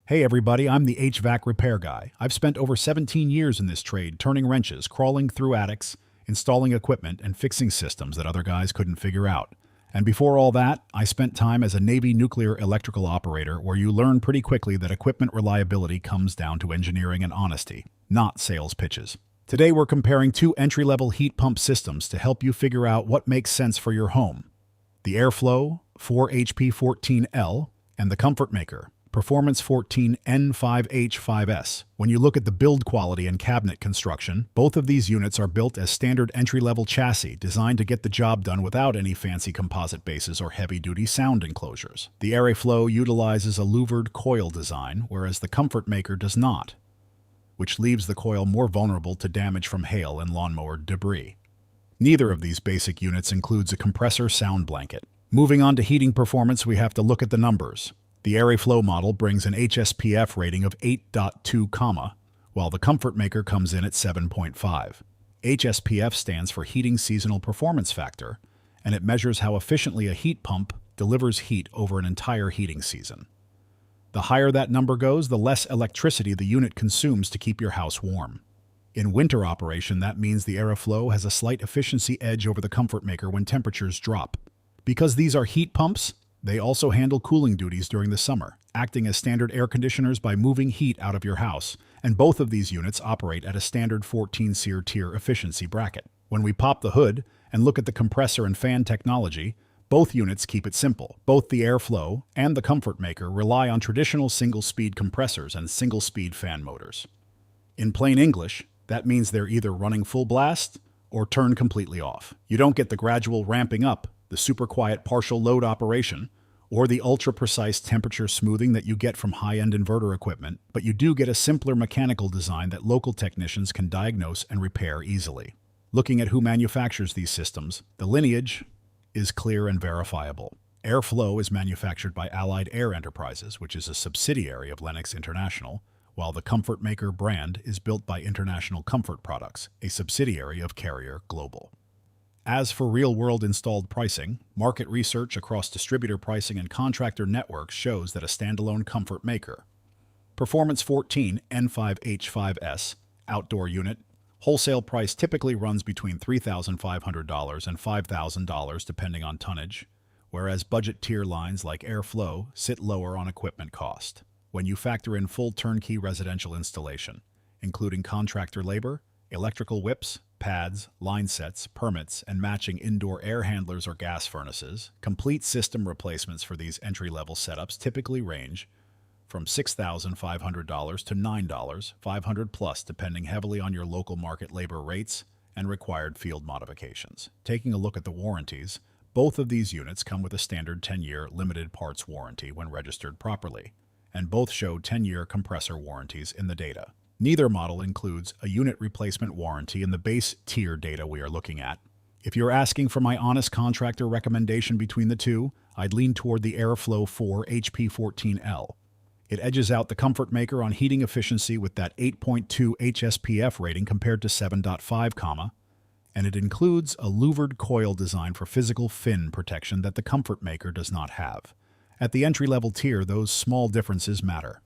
Hey everybody, I'm the HVAC Repair Guy. I've spent over 17 years in this trade, turning wrenches, crawling through attics, installing equipment, and fixing systems that other guys couldn't figure out. And before all that, I spent time as a Navy nuclear electrical operator where you learn pretty quickly that equipment reliability comes down to engineering and honesty, not sales pitches. Today we're comparing two entry-level heat pump systems to help you figure out what makes sense for your home. The Aire-Flo 4HP14L and the Comfortmaker Performance 14 N5H5S. When you look at the build quality and cabinet construction, both of these units are built as standard entry-level chassis designed to get the job done without any fancy composite bases or heavy-duty sound enclosures. The Aire-Flo utilizes a louvered coil design, whereas the Comfortmaker does not, which leaves the coil more vulnerable to damage from hail and lawnmower debris. Neither of these basic units includes a compressor sound blanket. Moving on to heating performance, we have to look at the numbers. The Aire-Flo model brings an HSPF rating of 8.2, while the Comfortmaker comes in at 7.5. HSPF stands for Heating Seasonal Performance Factor, and it measures how efficiently a heat pump delivers heat over an entire heating season. The higher that number goes, the less electricity the unit consumes to keep your house warm. In winter operation, that means the Aire-Flo has a slight efficiency edge over the Comfortmaker when temperatures drop. Because these are heat pumps, they also handle cooling duties during the summer, acting as standard air conditioners by moving heat out of your house, and both of these units operate at a standard 14 SEER tier efficiency bracket. When we pop the hood and look at the compressor and fan technology, both units keep it simple. Both the Aire-Flo and the Comfortmaker rely on traditional single-speed compressors and single-speed fan motors. In plain English, that means they're either running full blast or turn completely off. You don't get the gradual ramping up, the super quiet partial load operation, or the ultra-precise temperature smoothing that you get from high-end inverter equipment, but you do get a simpler mechanical design that local technicians can diagnose and repair easily. Looking at who manufactures these systems, the lineage is clear and verifiable. Aire-Flo is manufactured by Allied Air Enterprises, which is a subsidiary of Lennox International, while the Comfortmaker brand is built by International Comfort Products, a subsidiary of Carrier Global. As for real-world installed pricing, market research across distributor pricing and contractor networks shows that a standalone Comfortmaker Performance 14 N5H5S outdoor unit wholesale price typically runs between $3,500 and $5,000 depending on tonnage, whereas budget tier lines like Aire-Flo sit lower on equipment cost. When you factor in full turnkey residential installation, including contractor labor, electrical whips, pads, line sets, permits, and matching indoor air handlers or gas furnaces, complete system replacements for these entry-level setups typically range from $6,500 to $9,500 plus, depending heavily on your local market labor rates and required field modifications. Taking a look at the warranties, both of these units come with a standard 10-year limited parts warranty when registered properly, and both show 10-year compressor warranties in the data. Neither model includes a unit replacement warranty in the base tier data we are looking at. If you're asking for my honest contractor recommendation between the two, I'd lean toward the Aire-Flo 4HP14L. It edges out the Comfortmaker on heating efficiency with that 8.2 HSPF rating compared to 7.5, and it includes a louvered coil design for physical fin protection that the Comfortmaker does not have. At the entry-level tier, those small differences matter.